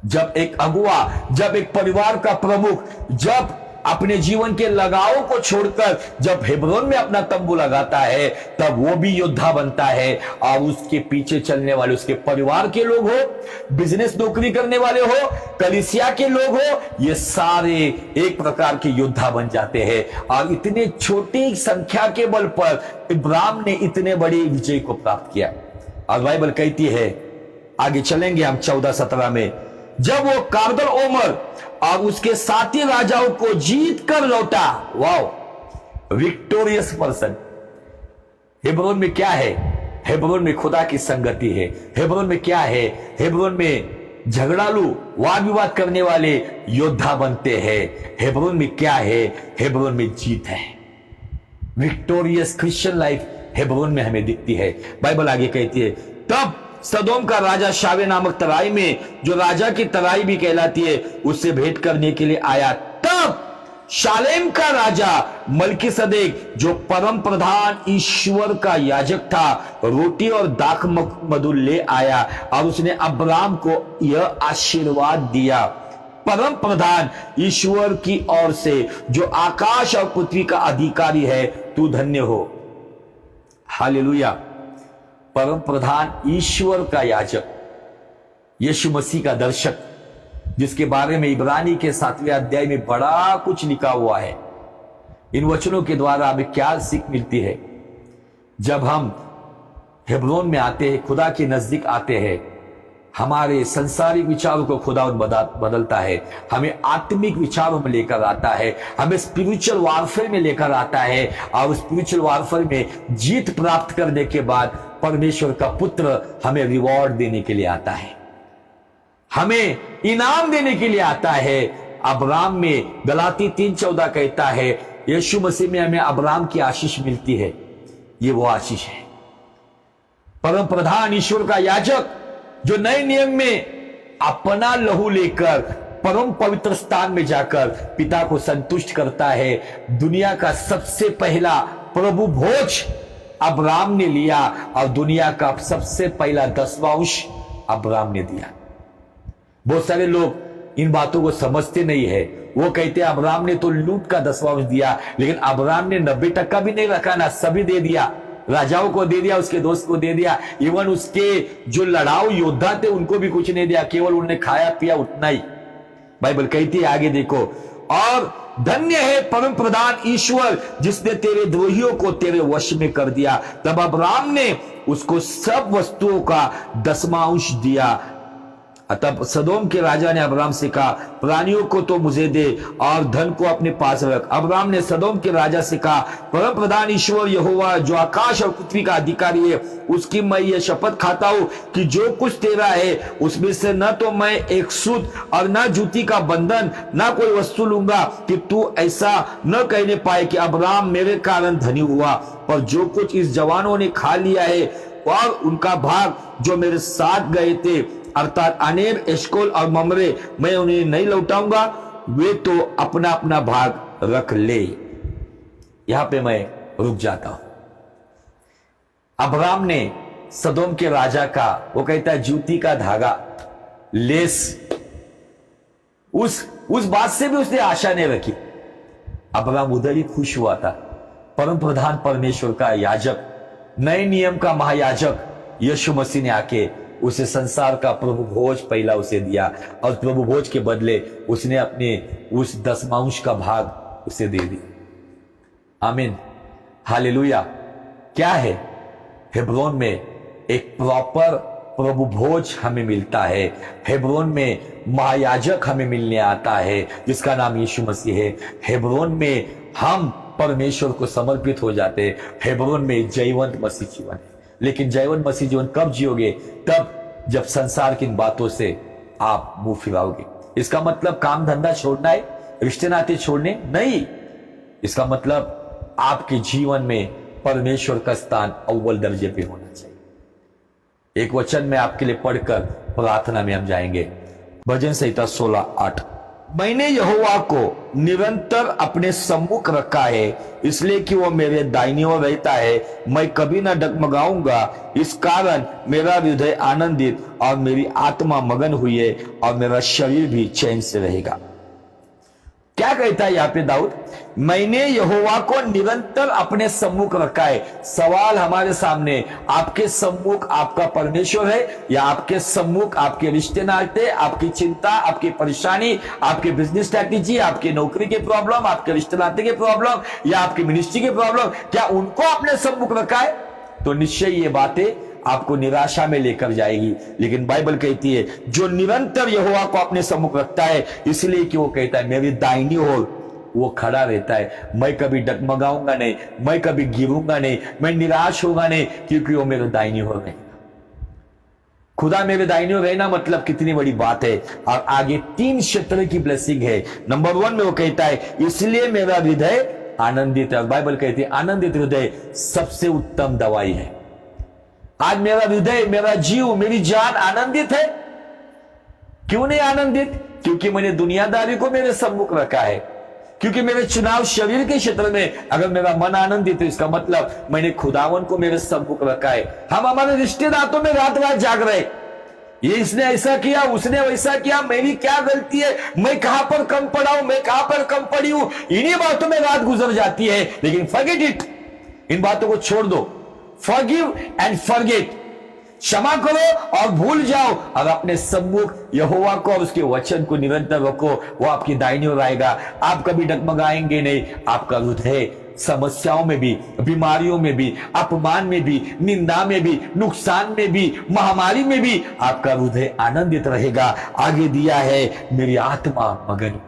जब एक अगुआ, जब एक परिवार का प्रमुख, जब अपने जीवन के लगावों को छोड़कर जब हेब्रोन में अपना तंबू लगाता है, तब वो भी योद्धा बनता है। और उसके पीछे चलने वाले उसके परिवार के लोग हो, बिजनेस नौकरी करने वाले हो, कलीसिया के लोग हो, ये सारे एक प्रकार के योद्धा बन जाते हैं। और इतने छोटी संख्या के बल पर इब्राहिम ने इतने बड़े विजय को प्राप्त किया। और बाइबल कहती है, आगे चलेंगे हम 14-17 में, जब वो कार्दल ओमर और उसके साथी राजाओं को जीत कर लौटा। Wow, victorious person. हेब्रोन में क्या है? हेब्रोन में खुदा की संगति है। हेब्रोन में क्या है? हेब्रोन में झगड़ालू, वाद विवाद करने वाले योद्धा बनते हैं। हेब्रोन में क्या है? हेब्रोन में जीत है। विक्टोरियस क्रिश्चियन लाइफ हेब्रोन में हमें दिखती है। बाइबल आगे कहती है, तब सदोम का राजा शावे नामक तराई में, जो राजा की तराई भी कहलाती है, उससे भेंट करने के लिए आया। तब शालेम का राजा मलकीसदेक, जो परम प्रधान ईश्वर का याजक था, रोटी और दाख मधु ले आया और उसने अब्राहम को यह आशीर्वाद दिया, परम प्रधान ईश्वर की ओर से, जो आकाश और पृथ्वी का अधिकारी है, तू धन्य हो। हालेलुया। परम प्रधान ईश्वर का याजक, यीशु मसीह का दर्शक, जिसके बारे में इब्रानी के 7वें अध्याय में बड़ा कुछ लिखा हुआ है। इन वचनों के द्वारा हमें क्या सीख मिलती है? जब हम हेब्रोन में आते हैं, खुदा के नजदीक आते हैं, हमारे संसारिक विचारों को खुदा बदलता है, हमें आत्मिक विचारों में लेकर आता है, हमें स्पिरिचुअल वारफेयर में लेकर आता है। और स्पिरिचुअल वारफेयर में जीत प्राप्त करने के बाद परमेश्वर का पुत्र हमें रिवॉर्ड देने के लिए आता है, हमें इनाम देने के लिए आता है। अब्राहम में गलाती 3:14 कहता है, यीशु मसीह में हमें अब्राहम की आशीष मिलती है। ये वो आशीष है। परम प्रधान ईश्वर का याजक, जो नए नियम में अपना लहू लेकर परम पवित्र स्थान में जाकर पिता को संतुष्ट करता है। दुनिया का सबसे पहला प्रभु भोज अब्राहम ने लिया और दुनिया का सबसे पहला 10वां अंश अब्राहम ने दिया। बहुत सारे लोग इन बातों को समझते नहीं है। वो कहते हैं अब्राहम ने तो लूट का 10वां अंश दिया, लेकिन अब्राहम ने 90% भी नहीं रखा, ना सभी दे दिया। राजाओं को दे दिया, उसके दोस्त को दे दिया, इवन उसके जो लड़ाऊ योद्धा थे उनको भी कुछ नहीं दिया, केवल उन्होंने खाया पिया उतना ही। बाइबल कहती है आगे देखो, और धन्य है परम प्रधान ईश्वर जिसने तेरे द्रोहियों को तेरे वश में कर दिया। तब अब्राम ने उसको सब वस्तुओं का 10वां दिया। तब सदोम के राजा ने अब्राम से कहा, प्राणियों को तो मुझे दे और धन को अपने पास रख। अब्राम ने सदोम के राजा से कहा, परम प्रधान ईश्वर यहोवा जो आकाश और पृथ्वी का अधिकारी है, उसकी मैं ये शपथ खाता हूं कि जो कुछ तेरा है उसमें से न तो मैं एक सूत और न जूती का बंधन न कोई वस्तु लूंगा, कि तू ऐसा न कहने पाए कि अब्राम मेरे कारण धनी हुआ। पर जो कुछ इस जवानों ने खा लिया है और उनका भाग जो मेरे साथ गए थे, अर्थात अनेर, एशकोल और ममरे, मैं उन्हें नहीं लौटाऊंगा, वे तो अपना अपना भाग रख ले। यहां पे मैं रुक जाता हूं। अब्राम ने सदोम के राजा का, वो कहता है जूती का धागा, लेस, उस बात से भी उसने आशा नहीं रखी। अब्राम उधर ही खुश हुआ था। परम प्रधान परमेश्वर का याजक, नए नियम का महायाजक यीशु मसीह ने आके उसे संसार का प्रभु भोज पहला उसे दिया, और प्रभु भोज के बदले उसने अपने उस 10वां का भाग उसे दे दिया। आमीन, हालेलुया। क्या है? हेब्रोन में एक प्रॉपर प्रभु भोज हमें मिलता है। हेब्रोन में महायाजक हमें मिलने आता है जिसका नाम यीशु मसीह है। हेब्रोन में हम परमेश्वर को समर्पित हो जाते हैं। हेब्रोन में जयवंत मसीह जीवन है। लेकिन जयवंत मसीह जीवन कब जियोगे? तब जब संसार की इन बातों से आप मुंह फिराओगे। इसका मतलब काम धंधा छोड़ना है, रिश्ते नाते छोड़ने नहीं। इसका मतलब आपके जीवन में परमेश्वर का स्थान अव्वल दर्जे पे होना चाहिए। एक वचन में आपके लिए पढ़कर प्रार्थना में हम जाएंगे। भजन संहिता 16:8। मैंने यहोवा को निरंतर अपने सम्मुख रखा है, इसलिए कि वो मेरे दाहिनी ओर रहता है। मैं कभी ना डगमगाऊंगा। इस कारण मेरा हृदय आनंदित और मेरी आत्मा मगन हुई है, और मेरा शरीर भी चैन से रहेगा। क्या कहता है यहाँ पे दाऊद? मैंने यहोवा को निरंतर अपने सम्मुख रखा है। सवाल हमारे सामने, आपके सम्मुख आपका परमेश्वर है, या आपके सम्मुख आपके रिश्ते नाते, आपकी चिंता, आपकी परेशानी, आपके बिजनेस स्ट्रैटेजी, आपके नौकरी के प्रॉब्लम, आपके रिश्ते नाते के प्रॉब्लम, या आपकी मिनिस्ट्री के प्रॉब्लम, क्या उनको आपने सम्मुख रखा है? तो निश्चय ये बातें आपको निराशा में लेकर जाएगी। लेकिन बाइबल कहती है जो निरंतर यहोवा को अपने सम्मुख रखता है, इसलिए कि वो कहता है मेरी दाहिनी ओर वो खड़ा रहता है। मैं कभी डगमगाऊंगा नहीं, मैं कभी गिरूंगा नहीं, मैं निराश होगा नहीं, क्योंकि वो मेरे दाहिनी ओर रहेगा। खुदा मेरे दाहिनी ओर रहना मतलब कितनी बड़ी बात है। और आगे 3 क्षेत्र की ब्लेसिंग है। नंबर 1 में वो कहता है इसलिए मेरा हृदय आनंदित है। बाइबल कहती है आनंदित हृदय सबसे उत्तम दवाई है। आज मेरा हृदय, मेरा जीव, मेरी जान आनंदित है। क्यों नहीं आनंदित? क्योंकि मैंने दुनियादारी को मेरे सम्मुख रखा है। क्योंकि मेरे चुनाव शरीर के क्षेत्र में अगर मेरा मन आनंदित है, इसका मतलब मैंने खुदावन को मेरे सम्मुख रखा है। हम हमारे रिश्तेदारों में रात रात जाग रहे, ये इसने ऐसा किया, उसने वैसा किया, मेरी क्या गलती है, मैं कहां पर कम पड़ा हूं, मैं कहां पर कम पड़ी हूं, इन्हीं बातों में रात गुजर जाती है। लेकिन फॉरगेट इट, इन बातों को छोड़ दो। फॉरगिव एंड फॉरगेट, क्षमा करो और भूल जाओ, और अपने सम्मुख यहोवा को और उसके वचन को निरंतर रखो। वो आपकी दाहिनी ओर आएगा। आप कभी डगमगाएंगे नहीं। आपका हृदय समस्याओं में भी, बीमारियों में भी, अपमान में भी, निंदा में भी, नुकसान में भी, महामारी में भी आपका हृदय आनंदित रहेगा। आगे दिया है मेरी आत्मा मगन।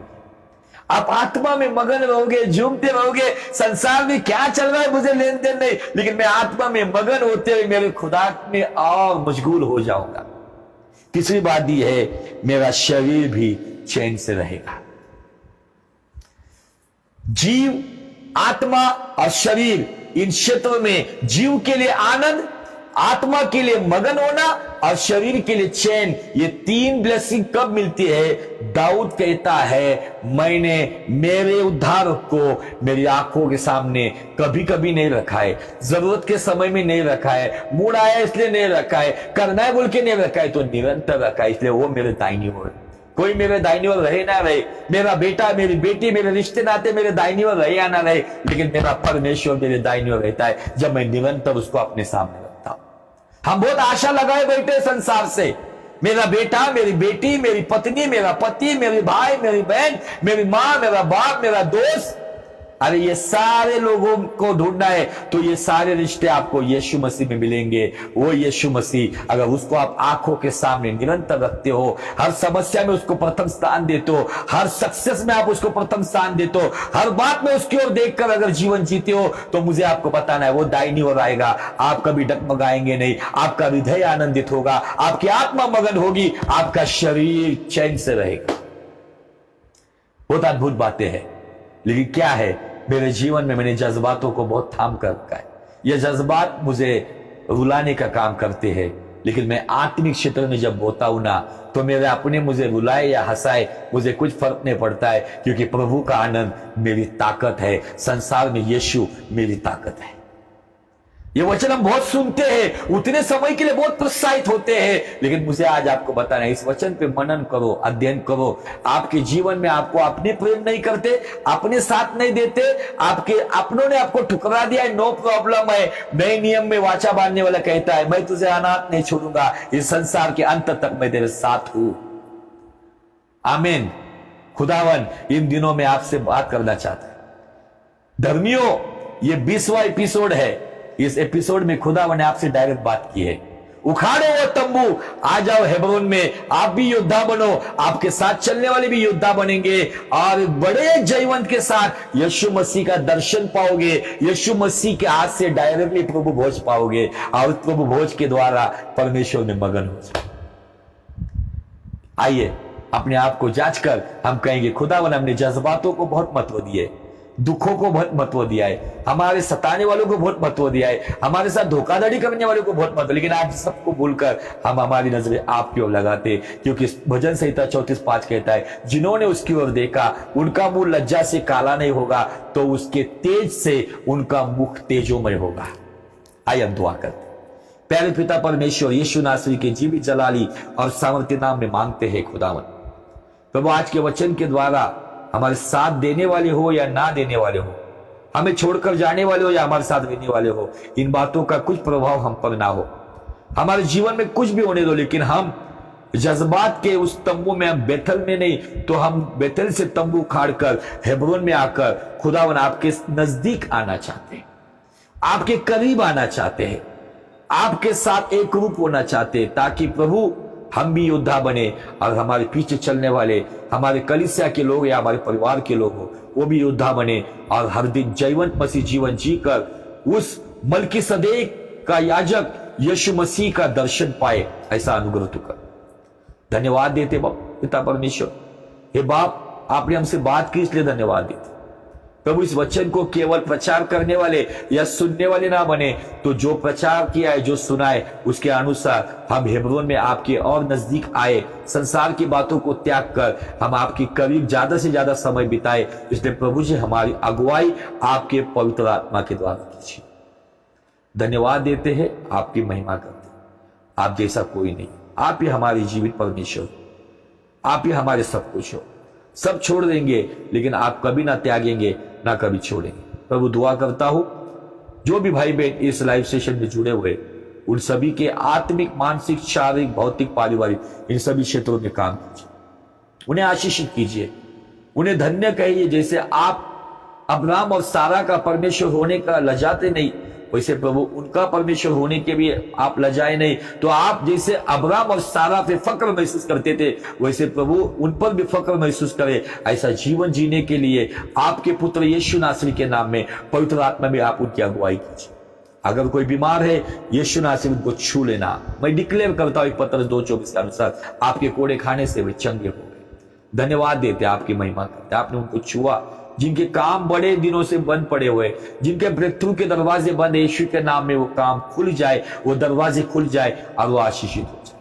आप आत्मा में मगन रहोगे, झूमते रहोगे, संसार में क्या चल रहा है मुझे लेन देन नहीं, लेकिन मैं आत्मा में मगन होते हुए मेरे खुदा में और मशगूल हो जाऊंगा। तीसरी बात दी है मेरा शरीर भी चैन से रहेगा। जीव, आत्मा और शरीर, इन क्षेत्रों में जीव के लिए आनंद, आत्मा के लिए मगन होना और शरीर के लिए चैन, ये 3 ब्लेसिंग कब मिलती है? दाऊद कहता है मैंने मेरे उद्धारक को मेरी आंखों के सामने कभी कभी नहीं रखा है, जरूरत के समय में नहीं रखा है, मूड आया इसलिए नहीं रखा है, करना है बोल के नहीं रखा है, तो निरंतर रखा है, इसलिए वो मेरे दाहिनी ओर। कोई मेरे दाहिनी ओर रहे ना रहे, मेरा बेटा मेरी बेटी मेरे रिश्ते नाते मेरे दाहिनी ओर रहे या ना रहे, लेकिन मेरा परमेश्वर मेरे दाहिनी ओर रहता है जब मैं निरंतर उसको अपने सामने रखता हूं। हम बहुत आशा लगाए बैठे संसार से, मेरा बेटा मेरी बेटी मेरी पत्नी मेरा पति मेरे भाई मेरी बहन मेरी माँ मेरा बाप मेरा दोस्त, अरे ये सारे लोगों को ढूंढना है तो ये सारे रिश्ते आपको यीशु मसीह में मिलेंगे। वो यीशु मसीह, अगर उसको आप आंखों के सामने निरंतर रखते हो, हर समस्या में उसको प्रथम स्थान देते हो, हर सक्सेस में आप उसको प्रथम स्थान देते हो, हर बात में उसकी ओर देखकर अगर जीवन जीते हो, तो मुझे आपको बताना है वो दाहिनी ओर आएगा। आप कभी डगमगाएंगे नहीं, आपका हृदय आनंदित होगा, आपकी आत्मा मगन होगी, आपका शरीर चैन से रहेगा। बहुत अद्भुत बातें हैं। लेकिन क्या है, मेरे जीवन में मैंने जज्बातों को बहुत थाम कर रखा है। ये जज्बात मुझे रुलाने का काम करते हैं, लेकिन मैं आत्मिक क्षेत्र में जब होता हूं ना, तो मेरे अपने मुझे रुलाए या हंसाए मुझे कुछ फर्क नहीं पड़ता है, क्योंकि प्रभु का आनंद मेरी ताकत है। संसार में यीशु मेरी ताकत है। ये वचन हम बहुत सुनते हैं, उतने समय के लिए बहुत प्रोत्साहित होते हैं, लेकिन मुझे आज आपको बताना है, इस वचन पे मनन करो, अध्ययन करो। आपके जीवन में आपको अपने प्रेम नहीं करते, अपने साथ नहीं देते, आपके अपनों ने आपको ठुकरा दिया है, नो प्रॉब्लम है। नए नियम में वाचा बांधने वाला कहता है, मैं तुझे अनाथ नहीं छोड़ूंगा, इस संसार के अंत तक मैं तेरे साथ हूं। आमीन। खुदावन इन दिनों में आपसे बात करना चाहता है। धर्मियों, ये 20वां एपिसोड है। इस एपिसोड में खुदावन ने आपसे डायरेक्ट बात की है। उखाड़ो वो तंबू, आ जाओ हेब्रोन में, आप भी योद्धा बनो, आपके साथ चलने वाले भी योद्धा बनेंगे और बड़े जयवंत के साथ यीशु मसीह का दर्शन पाओगे। यीशु मसीह के हाथ से डायरेक्टली प्रभु भोज पाओगे और प्रभु भोज के द्वारा परमेश्वर में मगन हो जाओ। आइए अपने आप को जांच कर हम कहेंगे, खुदावन हमने जज्बातों को बहुत महत्व दिए, दुखों को बहुत महत्व दिया है, हमारे सताने वालों को बहुत महत्व दिया है, हमारे साथ धोखाधड़ी करने वालों को बहुत महत्व, लेकिन आज सबको भूलकर हम हमारी नजरें आपकी ओर लगाते, क्योंकि भजन संहिता 34:5 कहता है, जिन्होंने उसकी ओर देखा उनका मुंह लज्जा से काला नहीं होगा, तो उसके तेज से उनका मुख तेजोमय होगा। आइए हम दुआ करते। प्यारे पिता परमेश्वर, यीशु नासरी के जीवित जलाली और सामर्थ्य नाम में मांगते हैं खुदावन, प्रभु आज के वचन के द्वारा हमारे साथ देने वाले हो या ना देने वाले हो, हमें छोड़कर जाने वाले हो या हमारे साथ रहने वाले हो, इन बातों का कुछ प्रभाव हम पर ना हो। हमारे जीवन में कुछ भी होने दो, लेकिन हम जज्बात के उस तंबू में, हम बेथल में नहीं, तो हम बेथल से तंबू खाड़कर हेब्रोन में आकर खुदावन आपके नजदीक आना चाहते हैं, आपके करीब आना चाहते हैं, आपके साथ एक रूप होना चाहते हैं, ताकि प्रभु हम भी योद्धा बने और हमारे पीछे चलने वाले, हमारे कलीसिया के लोग या हमारे परिवार के लोग हो, वो भी योद्धा बने और हर दिन जयवंत मसीह जीवन जीकर उस मलकीसदेक का याजक यीशु मसीह का दर्शन पाए। ऐसा अनुग्रह तू कर। धन्यवाद देते बाप पिता परमेश्वर। हे बाप, आपने हमसे बात की इसलिए धन्यवाद देते प्रभु। इस वचन को केवल प्रचार करने वाले या सुनने वाले ना बने, तो जो प्रचार किया है, जो सुना है, उसके अनुसार हम हेब्रोन में आपके और नजदीक आए, संसार की बातों को त्याग कर हम आपके करीब ज्यादा से ज्यादा समय बिताए। इसलिए प्रभु जी हमारी अगुवाई आपके पवित्र आत्मा के द्वारा कीजिए। धन्यवाद देते हैं, आपकी महिमा करते हैं। आप जैसा कोई नहीं, आप ही हमारी जीवित परमेश्वर, आप ही हमारे सब कुछ हो। सब छोड़ देंगे लेकिन आप कभी ना त्यागेंगे, ना कभी छोड़ेंगे। प्रभु दुआ करता हूं, जो भी भाई बहन इस लाइव सेशन में जुड़े हुए, उन सभी के आत्मिक, मानसिक, शारीरिक, भौतिक, पारिवारिक, इन सभी क्षेत्रों में काम कीजिए, उन्हें आशीषित कीजिए, उन्हें धन्य कहिए। जैसे आप अब्राहम और सारा का परमेश्वर होने का लजाते नहीं, वैसे प्रभु उनका परमेश्वर होने के भी आप लजाए नहीं। तो आप जैसे अब्राहम और सारा पे फक्र महसूस करते थे, वैसे प्रभु उन पर भी फक्र महसूस करे। ऐसा जीवन जीने के लिए आपके पुत्र यीशु नासरी के नाम में पवित्र आत्मा में आप उनकी अगुवाई कीजिए। अगर कोई बीमार है, यीशु नासरी उनको छू लेना। मैं डिक्लेयर करता हूं पत्र 2:24 के अनुसार आपके कोड़े खाने से वे चंगे हो गए। धन्यवाद देते, आपकी महिमा करते। आपने उनको छुआ, जिनके काम बड़े दिनों से बंद पड़े हुए, जिनके ब्रेक थ्रू के दरवाजे बंद, यीशु के नाम में वो काम खुल जाए, वो दरवाजे खुल जाए और वो आशीषित हो जाए।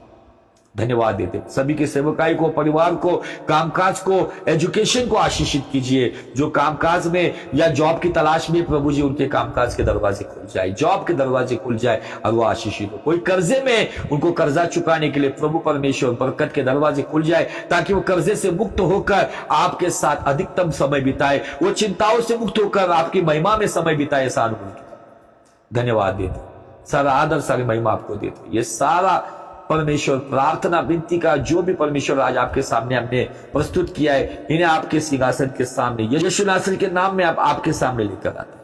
धन्यवाद देते। सभी के सेवकाई को, परिवार को, कामकाज को, एजुकेशन को आशीषित कीजिए। जो कामकाज में या जॉब की तलाश में, प्रभु जी उनके कामकाज के दरवाजे खुल जाए, जॉब के दरवाजे खुल जाए और वो आशीषित हो। कोई कर्जे में, उनको कर्जा चुकाने के लिए प्रभु परमेश्वर बरकत के दरवाजे खुल जाए, ताकि वो कर्जे से मुक्त होकर आपके साथ अधिकतम समय बिताए, वो चिंताओं से मुक्त होकर आपकी महिमा में समय बिताए। ऐसा अनुभव धन्यवाद देते, सारा आदर सारी महिमा आपको देते। ये सारा परमेश्वर प्रार्थना विनती का जो भी परमेश्वर आज आपके सामने हमने प्रस्तुत किया है, इन्हें आपके सिंहासन के सामने यीशु नासरी के नाम में आपके सामने लेकर आते,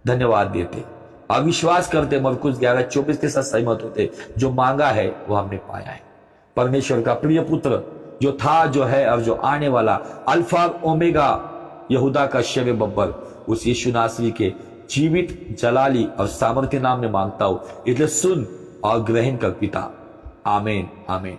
धन्यवाद देते और विश्वास करते, मरकुस 11:24 के साथ सहमत होते। जो मांगा है वो हमने पाया है। परमेश्वर का प्रिय पुत्र जो था, जो है और जो आने वाला, अल्फा ओमेगा, यहूदा का शव बब्बर, उस यीशु नासरी के जीवित, जलाली और सामर्थ्य नाम में मांगता हूं, इसलिए सुन और ग्रहण कर पिता। आमीन, आमीन।